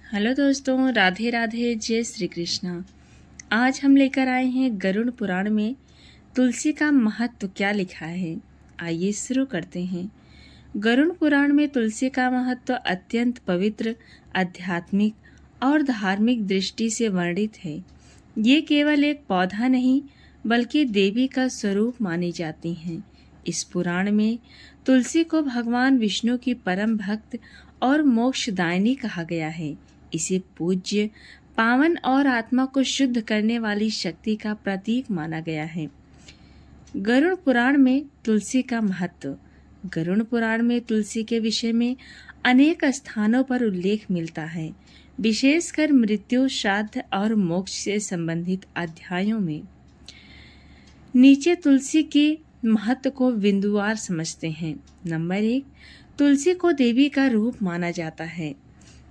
Hello दोस्तों, राधे राधे, जय श्री कृष्णा। आज हम लेकर आए हैं गरुड़ पुराण में तुलसी का महत्व क्या लिखा है। आइए शुरू करते हैं। गरुड़ पुराण में तुलसी का महत्व अत्यंत पवित्र, आध्यात्मिक और धार्मिक दृष्टि से वर्णित है। ये केवल एक पौधा नहीं बल्कि देवी का स्वरूप मानी जाती हैं। इस पुराण में तुलसी को भगवान विष्णु की परम भक्त और मोक्षदायिनी कहा गया है। इसे पूज्य, पावन और आत्मा को शुद्ध करने वाली शक्ति का प्रतीक माना गया है। गरुड़ पुराण में तुलसी का महत्व। गरुड़ पुराण में तुलसी के विषय में अनेक स्थानों पर उल्लेख मिलता है, विशेषकर मृत्यु, श्राद्ध और मोक्ष से संबंधित अध्यायों में। नीचे तुलसी के महत्व को बिंदुवार समझते हैं। नंबर 1, तुलसी को देवी का रूप माना जाता है।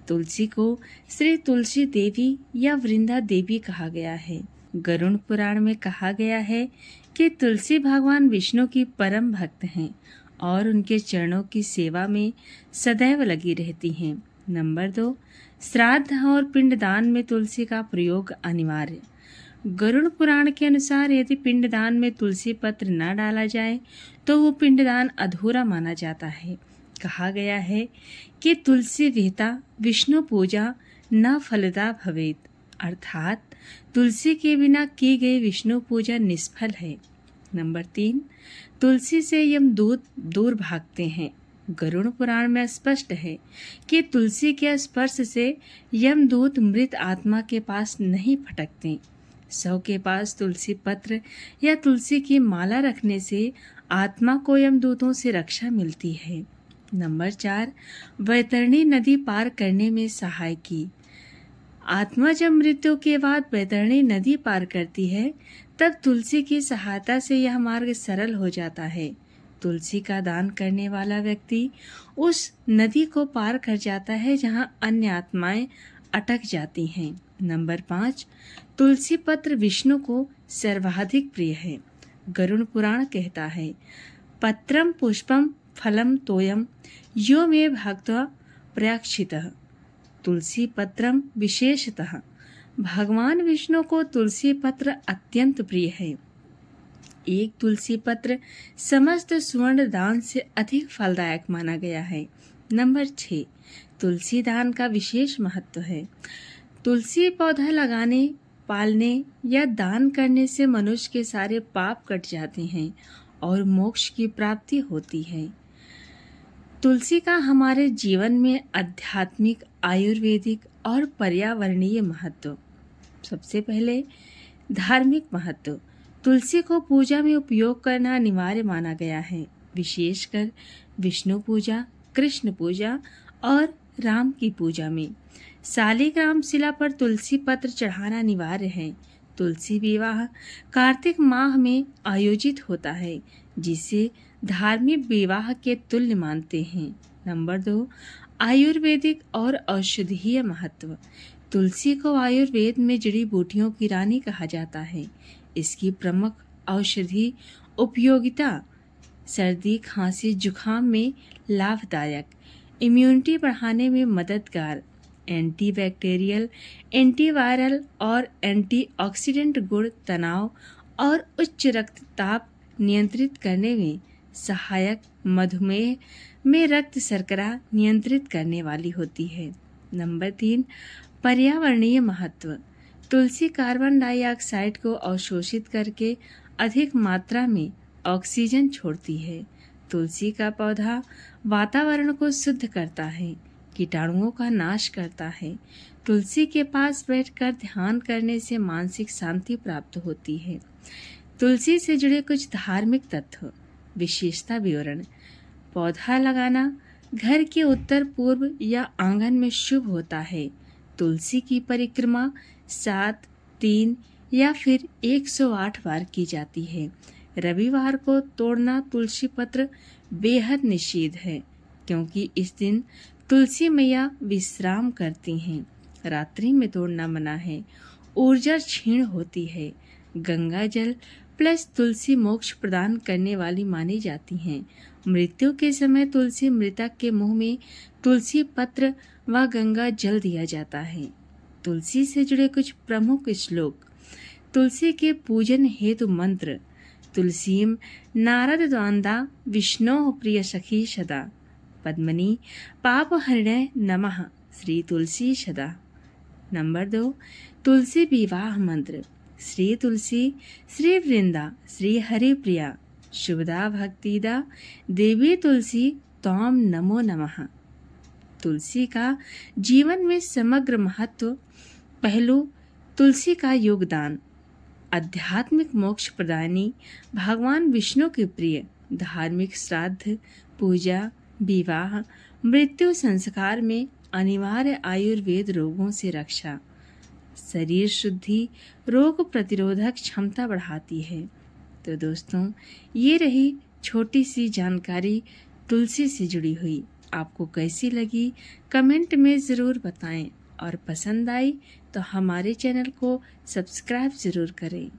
तुलसी को श्री तुलसी देवी या वृंदा देवी कहा गया है। गरुड़ पुराण में कहा गया है कि तुलसी भगवान विष्णु की परम भक्त हैं और उनके चरणों की सेवा में सदैव लगी रहती हैं। नंबर 2, श्राद्ध और पिंडदान में तुलसी का प्रयोग अनिवार्य। गरुड़ पुराण के अनुसार यदि पिंडदान में तुलसी पत्र न डाला जाए तो वो पिंडदान अधूरा माना जाता है। कहा गया है कि तुलसी विहिता विष्णु पूजा न फलदा भवेत, अर्थात तुलसी के बिना की गई विष्णु पूजा निष्फल है। नंबर 3, तुलसी से यमदूत दूर भागते हैं। गरुड़ पुराण में स्पष्ट है कि तुलसी के स्पर्श से यमदूत मृत आत्मा के पास नहीं फटकते। 100 के पास तुलसी पत्र या तुलसी की माला रखने से आत्मा को यमदूतों से रक्षा मिलती है। नंबर 4, वैतरणी नदी पार करने में सहाय की। आत्मा जब मृत्यु के बाद वैतरणी नदी पार करती है तब तुलसी की सहायता से यह मार्ग सरल हो जाता है। तुलसी का दान करने वाला व्यक्ति उस नदी को पार कर जाता है जहां अन्य आत्माएं अटक जाती हैं। नंबर 5, तुलसी पत्र विष्णु को सर्वाधिक प्रिय है। गरुड़ पुराण कहता है, पत्रम पुष्पम फलम तोयम यो मे भक्त्वा प्रयाक्षितः। तुलसी पत्रम विशेषतः भगवान विष्णु को तुलसी पत्र अत्यंत प्रिय है। एक तुलसी पत्र समस्त स्वर्ण दान से अधिक फलदायक माना गया है। नंबर 6, तुलसी दान का विशेष महत्व है। तुलसी पौधा लगाने, पालने या दान करने से मनुष्य के सारे पाप कट जाते हैं और मोक्ष की प्राप्ति होती है। तुलसी का हमारे जीवन में आध्यात्मिक, आयुर्वेदिक और पर्यावरणीय महत्व। सबसे पहले धार्मिक महत्व। तुलसी को पूजा में उपयोग करना अनिवार्य माना गया है, विशेषकर विष्णु पूजा, कृष्ण पूजा और राम की पूजा में। शालिग्राम शिला पर तुलसी पत्र चढ़ाना अनिवार्य है। तुलसी विवाह कार्तिक माह में आयोजित होता है, जिसे धार्मिक विवाह के तुल्य मानते हैं। नंबर 2, आयुर्वेदिक और औषधीय महत्व। तुलसी को आयुर्वेद में जड़ी बूटियों की रानी कहा जाता है। इसकी प्रमुख औषधि उपयोगिता सर्दी, खांसी, जुखाम में लाभदायक, इम्यूनिटी बढ़ाने में मददगार, एंटीबैक्टीरियल, एंटीवायरल और एंटीऑक्सीडेंट गुण, तनाव और उच्च रक्तचाप नियंत्रित करने में सहायक, मधुमेह में रक्त शर्करा नियंत्रित करने वाली होती है। नंबर 3, पर्यावरणीय महत्व। तुलसी कार्बन डाइऑक्साइड को अवशोषित करके अधिक मात्रा में ऑक्सीजन छोड़ती है। तुलसी का पौधा वातावरण को शुद्ध करता है, कीटाणुओं का नाश करता है। तुलसी के पास बैठकर ध्यान करने से मानसिक शांति प्राप्त होती है। तुलसी से जुड़े कुछ धार्मिक तथ्य। विशेषता विवरण। पौधा लगाना घर के उत्तर पूर्व या आंगन में शुभ होता है। तुलसी की परिक्रमा 7, 3 या फिर 108 बार की जाती है। रविवार को तोड़ना तुलसी पत्र बेहद निषिद्ध है, क्योंकि इस दिन तुलसी मैया विश्राम करती हैं। रात्रि में तोड़ना मना है, ऊर्जा क्षीण होती है। गंगा जल प्लस तुलसी मोक्ष प्रदान करने वाली मानी जाती हैं मृत्यु के समय तुलसी मृतक के मुंह में तुलसी पत्र व गंगा जल दिया जाता है। तुलसी से जुड़े कुछ प्रमुख श्लोक। तुलसी के पूजन हेतु मंत्र। तुलसीम नारद द्वांदा विष्णो प्रिय सखी सदा, पद्मनी पाप हरिणय नमः श्री तुलसी सदा। नंबर 2, तुलसी विवाह मंत्र। श्री तुलसी श्री वृंदा श्री हरि प्रिया शुभदा भक्तिदा देवी तुलसी तोम नमो नमः। तुलसी का जीवन में समग्र महत्व। पहलू, तुलसी का योगदान। आध्यात्मिक मोक्ष प्रदानी, भगवान विष्णु के प्रिय। धार्मिक श्राद्ध, पूजा, विवाह, मृत्यु संस्कार में अनिवार्य। आयुर्वेद रोगों से रक्षा, शरीर शुद्धि, रोग प्रतिरोधक क्षमता बढ़ाती है। तो दोस्तों, ये रही छोटी सी जानकारी तुलसी से जुड़ी हुई। आपको कैसी लगी कमेंट में ज़रूर बताएं और पसंद आई तो हमारे चैनल को सब्सक्राइब ज़रूर करें।